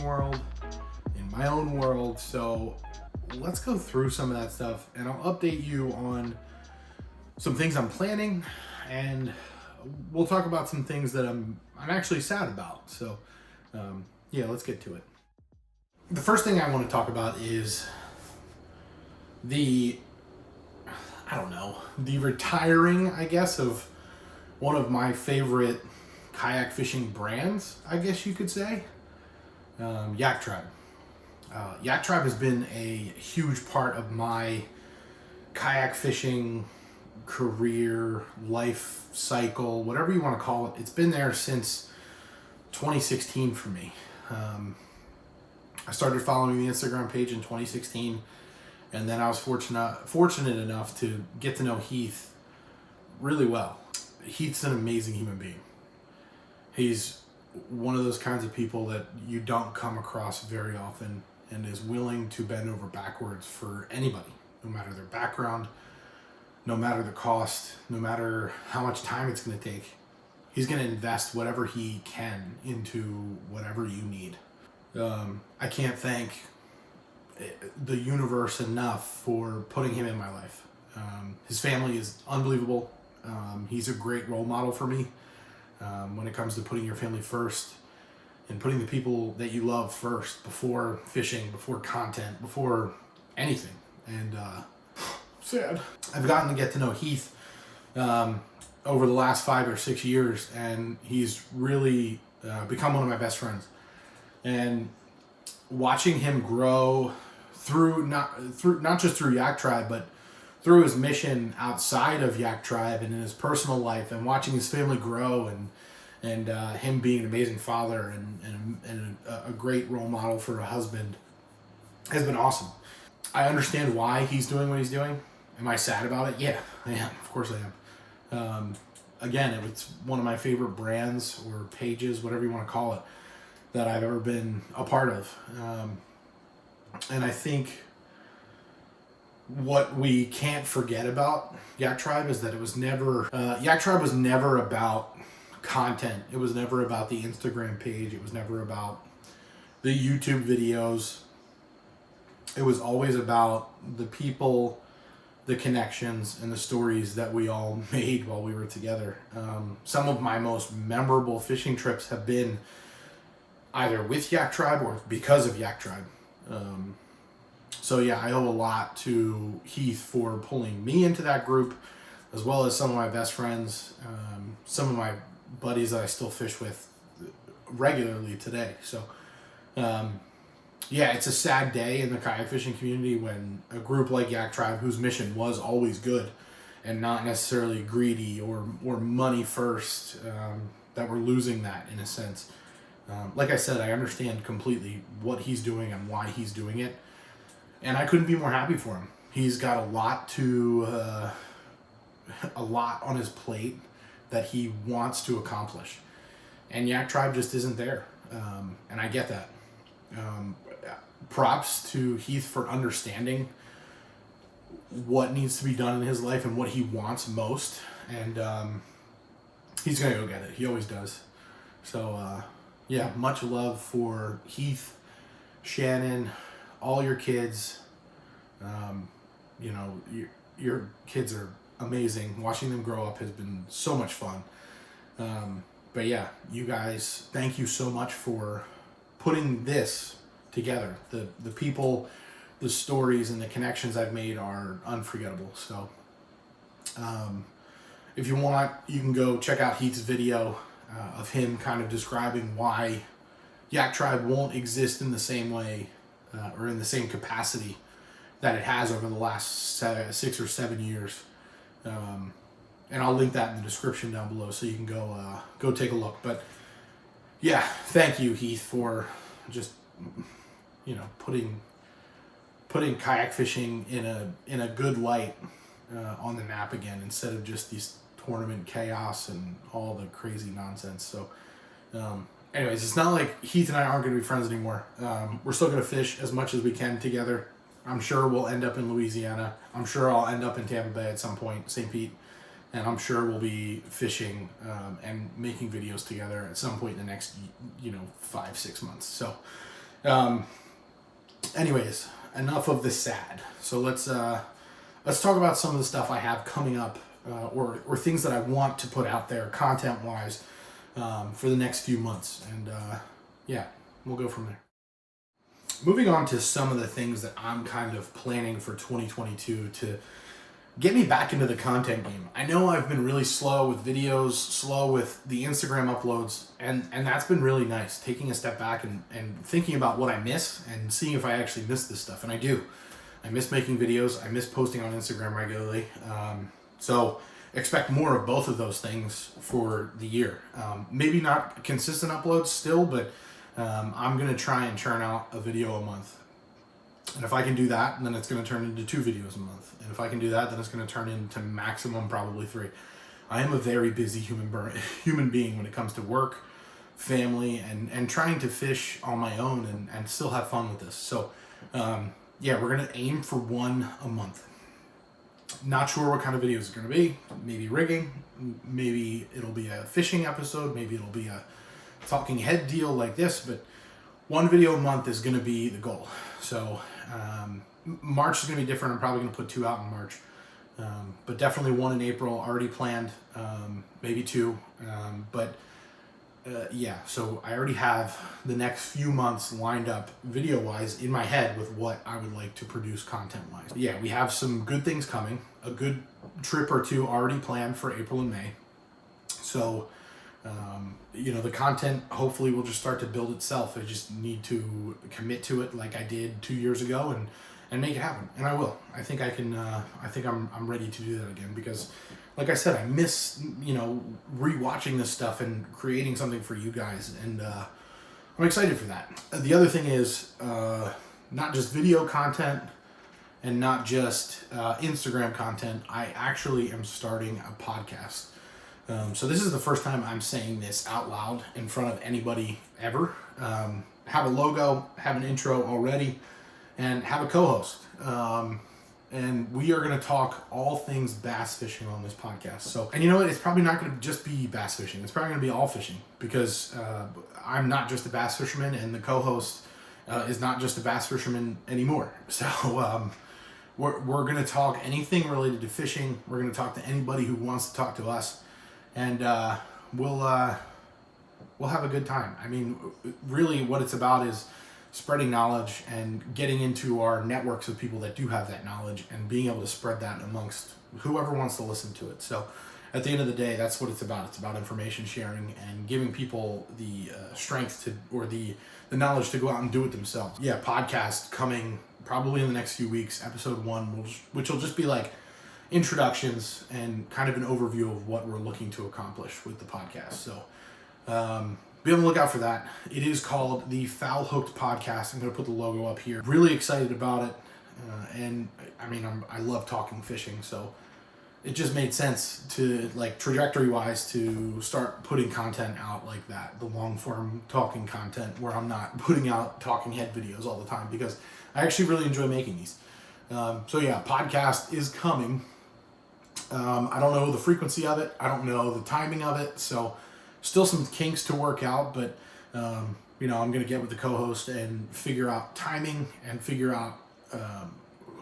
fishing world, in my own world. So let's go through some of that stuff and I'll update you on some things I'm planning, and we'll talk about some things that I'm actually sad about. So yeah, let's get to it. The first thing I want to talk about is the the retiring, I guess, of one of my favorite kayak fishing brands, I guess you could say, YakTribe. YakTribe has been a huge part of my kayak fishing career, life cycle, whatever you want to call it. It's been there since 2016 for me. I started following the Instagram page in 2016, and then I was fortunate enough to get to know Heath really well. Heath's an amazing human being. He's one of those kinds of people that you don't come across very often, and is willing to bend over backwards for anybody, no matter their background, no matter the cost, no matter how much time it's going to take. He's going to invest whatever he can into whatever you need. I can't thank the universe enough for putting him in my life. His family is unbelievable. He's a great role model for me when it comes to putting your family first and putting the people that you love first, before fishing, before content, before anything. And sad. I've gotten to get to know Heath over the last 5 or 6 years, and he's really become one of my best friends. And watching him grow through not just through YakTribe, but through his mission outside of YakTribe and in his personal life, and watching his family grow, and him being an amazing father and a great role model for a husband, has been awesome. I understand why he's doing what he's doing. Am I sad about it? Yeah, I am. Of course I am. Again, it's one of my favorite brands or pages, whatever you want to call it, that I've ever been a part of. And I think what we can't forget about YakTribe is that it was never, YakTribe was never about content. It was never about the Instagram page. It was never about the YouTube videos. It was always about the people, the connections, and the stories that we all made while we were together. Some of my most memorable fishing trips have been either with YakTribe or because of YakTribe. So yeah, I owe a lot to Heath for pulling me into that group, as well as some of my best friends, some of my buddies that I still fish with regularly today. So yeah, it's a sad day in the kayak fishing community when a group like YakTribe, whose mission was always good and not necessarily greedy or money first, that we're losing that in a sense. Like I said, I understand completely what he's doing and why he's doing it, and I couldn't be more happy for him. He's got a lot on his plate that he wants to accomplish, and YakTribe just isn't there, and I get that. Props to Heath for understanding what needs to be done in his life and what he wants most, and he's gonna go get it. He always does. So yeah, much love for Heath, Shannon, all your kids. Your kids are amazing. Watching them grow up has been so much fun. But yeah, you guys, thank you so much for putting this together. The people, the stories, and the connections I've made are unforgettable. So if you want, you can go check out Heath's video of him kind of describing why YakTribe won't exist in the same way or in the same capacity that it has over the last 6 or 7 years. And I'll link that in the description down below so you can go take a look. But yeah, thank you, Heath, for just putting kayak fishing in a good light on the map again, instead of just these tournament chaos and all the crazy nonsense. So anyways, it's not like Heath and I aren't going to be friends anymore. We're still going to fish as much as we can together. I'm sure we'll end up in Louisiana. I'm sure I'll end up in Tampa Bay at some point, St. Pete. And I'm sure we'll be fishing and making videos together at some point in the next 5-6 months. So Anyways, enough of the sad. So let's talk about some of the stuff I have coming up, or things that I want to put out there content wise, for the next few months, and yeah, we'll go from there. Moving on to some of the things that I'm kind of planning for 2022 to get me back into the content game. I know I've been really slow with videos, slow with the Instagram uploads, and that's been really nice, taking a step back and thinking about what I miss and seeing if I actually miss this stuff. And I do. I miss making videos. I miss posting on Instagram regularly. So expect more of both of those things for the year. Maybe not consistent uploads still, but I'm going to try and churn out a video a month. And if I can do that, then it's going to turn into 2 videos a month. And if I can do that, then it's going to turn into maximum probably 3. I am a very busy human being when it comes to work, family, and trying to fish on my own and still have fun with this. So, yeah, we're going to aim for 1 a month. Not sure what kind of videos it's going to be. Maybe rigging. Maybe it'll be a fishing episode. Maybe it'll be a talking head deal like this. But 1 video a month is going to be the goal. So March is going to be different. I'm probably going to put 2 out in March. But definitely 1 in April already planned. Maybe 2. Yeah, so I already have the next few months lined up video-wise in my head with what I would like to produce content-wise. Yeah, we have some good things coming. A good trip or 2 already planned for April and May. So, the content hopefully will just start to build itself. I just need to commit to it like I did 2 years ago and make it happen. And I will. I think I can. I think I'm ready to do that again because, like I said, I miss rewatching this stuff and creating something for you guys, and I'm excited for that. The other thing is not just video content and not just Instagram content. I actually am starting a podcast. So this is the first time I'm saying this out loud in front of anybody ever. Have a logo, have an intro already, and have a co-host. And we are going to talk all things bass fishing on this podcast. So, and you know what? It's probably not going to just be bass fishing. It's probably going to be all fishing because I'm not just a bass fisherman, and the co-host is not just a bass fisherman anymore. So we're going to talk anything related to fishing. We're going to talk to anybody who wants to talk to us, and we'll have a good time. I mean, really, what it's about is spreading knowledge and getting into our networks of people that do have that knowledge and being able to spread that amongst whoever wants to listen to it. So at the end of the day, that's what it's about. It's about information sharing and giving people the strength to, or the knowledge to go out and do it themselves. Yeah, podcast coming probably in the next few weeks, episode 1, which will just be like introductions and kind of an overview of what we're looking to accomplish with the podcast. So, be on the lookout for that. It is called the Foul Hooked Podcast. I'm going to put the logo up here. Really excited about it. And I mean, I love talking fishing, so it just made sense to, like, trajectory wise, to start putting content out like that. The long form talking content where I'm not putting out talking head videos all the time, because I actually really enjoy making these. So yeah, podcast is coming. I don't know the frequency of it. I don't know the timing of it. So still some kinks to work out, but I'm going to get with the co-host and figure out timing and figure out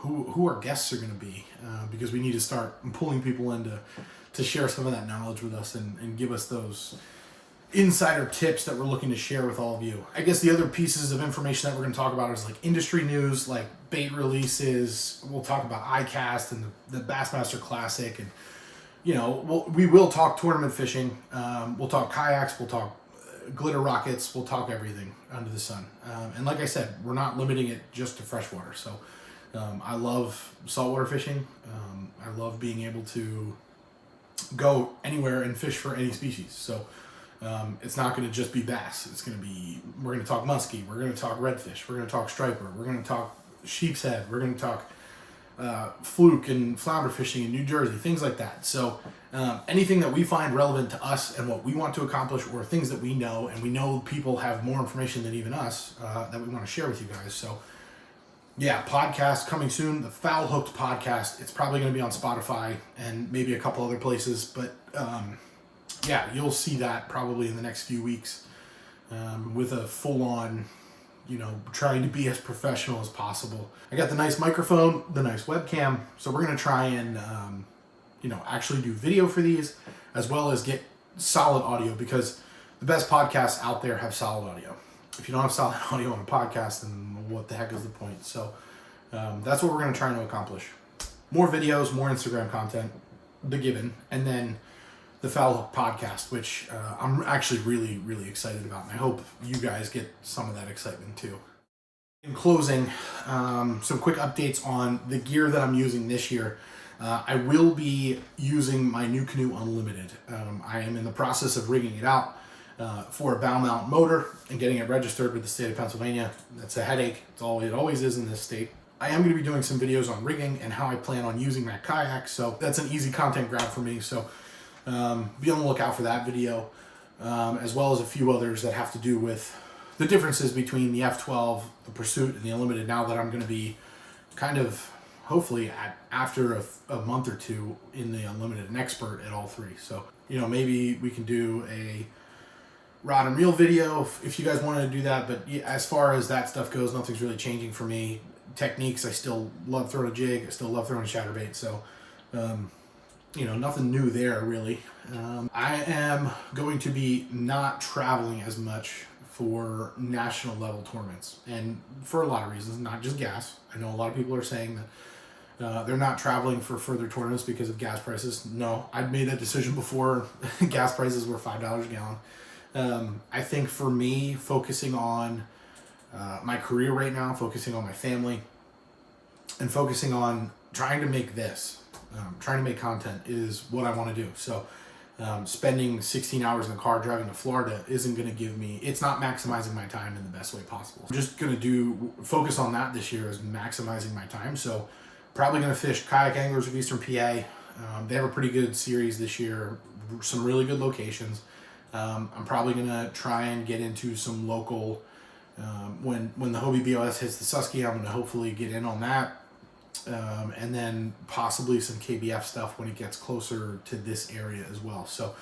who our guests are going to be, because we need to start pulling people in to share some of that knowledge with us and give us those insider tips that we're looking to share with all of you. I guess the other pieces of information that we're going to talk about is like industry news, like bait releases. We'll talk about iCast and the Bassmaster Classic, and we will talk tournament fishing. We'll talk kayaks. We'll talk glitter rockets. We'll talk everything under the sun. And like I said, we're not limiting it just to freshwater. So I love saltwater fishing. I love being able to go anywhere and fish for any species. So it's not going to just be bass. We're going to talk muskie. We're going to talk redfish. We're going to talk striper. We're going to talk sheep's head. We're going to talk fluke and flounder fishing in New Jersey, things like that. So anything that we find relevant to us and what we want to accomplish, or things that we know, and we know people have more information than even us, that we want to share with you guys. So yeah, podcast coming soon, the Foul Hooked Podcast. It's probably going to be on Spotify and maybe a couple other places, but yeah, you'll see that probably in the next few weeks, with a full-on trying to be as professional as possible. I got the nice microphone, the nice webcam, so we're going to try and, actually do video for these, as well as get solid audio, because the best podcasts out there have solid audio. If you don't have solid audio on a podcast, then what the heck is the point? So that's what we're going to try to accomplish. More videos, more Instagram content, the given, and then the Foul Hook podcast, which I'm actually really, really excited about. And I hope you guys get some of that excitement too. In closing, some quick updates on the gear that I'm using this year. I will be using my NuCanoe Unlimited. I am in the process of rigging it out for a bow mount motor and getting it registered with the state of Pennsylvania. That's a headache. It always is in this state. I am going to be doing some videos on rigging and how I plan on using that kayak, so that's an easy content grab for me. So be on the lookout for that video, as well as a few others that have to do with the differences between the F12, the Pursuit, and the Unlimited, now that I'm going to be kind of, hopefully, after a month or two in the Unlimited, an expert at all three. So, maybe we can do a rod and reel video if you guys wanted to do that. But as far as that stuff goes, nothing's really changing for me. Techniques, I still love throwing a jig. I still love throwing a chatterbait. So, nothing new there really. I am going to be not traveling as much for national level tournaments, and for a lot of reasons, not just gas. I know a lot of people are saying that they're not traveling for further tournaments because of gas prices. No, I'd made that decision before gas prices were $5 a gallon. I think for me, focusing on my career right now, focusing on my family, and focusing on trying to make trying to make content is what I want to do. So spending 16 hours in the car driving to Florida isn't going to give me, it's not maximizing my time in the best way possible. I'm just going to focus on that this year, is maximizing my time. So probably going to fish Kayak Anglers of Eastern PA. They have a pretty good series this year, some really good locations. I'm probably going to try and get into some local, when the Hobie BOS hits the Susky, I'm going to hopefully get in on that. And then possibly some KBF stuff when it gets closer to this area as well. So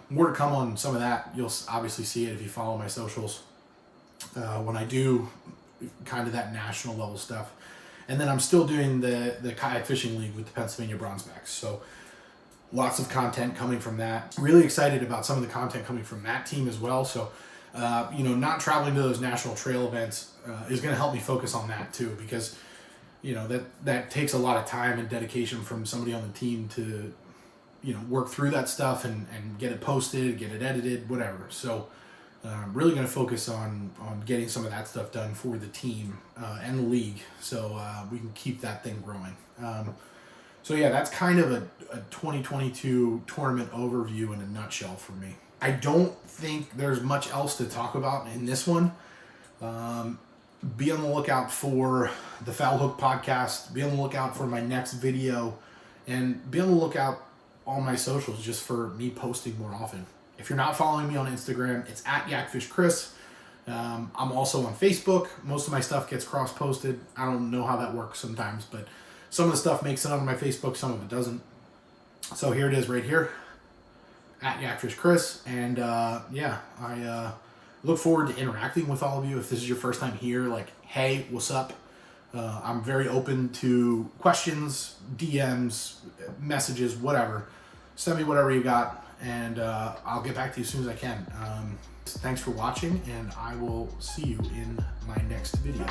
more to come on some of that. You'll obviously see it if you follow my socials when I do kind of that national level stuff. And then I'm still doing the Kayak Fishing League with the Pennsylvania Bronzebacks. So lots of content coming from that. Really excited about some of the content coming from that team as well. So not traveling to those national trail events is going to help me focus on that too, because that takes a lot of time and dedication from somebody on the team to, work through that stuff and get it posted, get it edited, whatever. So I'm really going to focus on getting some of that stuff done for the team and the league, so we can keep that thing growing. So yeah, that's kind of a 2022 tournament overview in a nutshell for me. I don't think there's much else to talk about in this one. Be on the lookout for the Foul Hook podcast. Be on the lookout for my next video, and be on the lookout on my socials just for me posting more often. If you're not following me on Instagram, it's at YakFishChris. I'm also on Facebook. Most of my stuff gets cross-posted. I don't know how that works sometimes, but some of the stuff makes it onto my Facebook, some of it doesn't. So here it is right here, at YakFishChris. And I look forward to interacting with all of you. If this is your first time here, hey, what's up? I'm very open to questions, DMs, messages, whatever. Send me whatever you got, and I'll get back to you as soon as I can. Thanks for watching, and I will see you in my next video.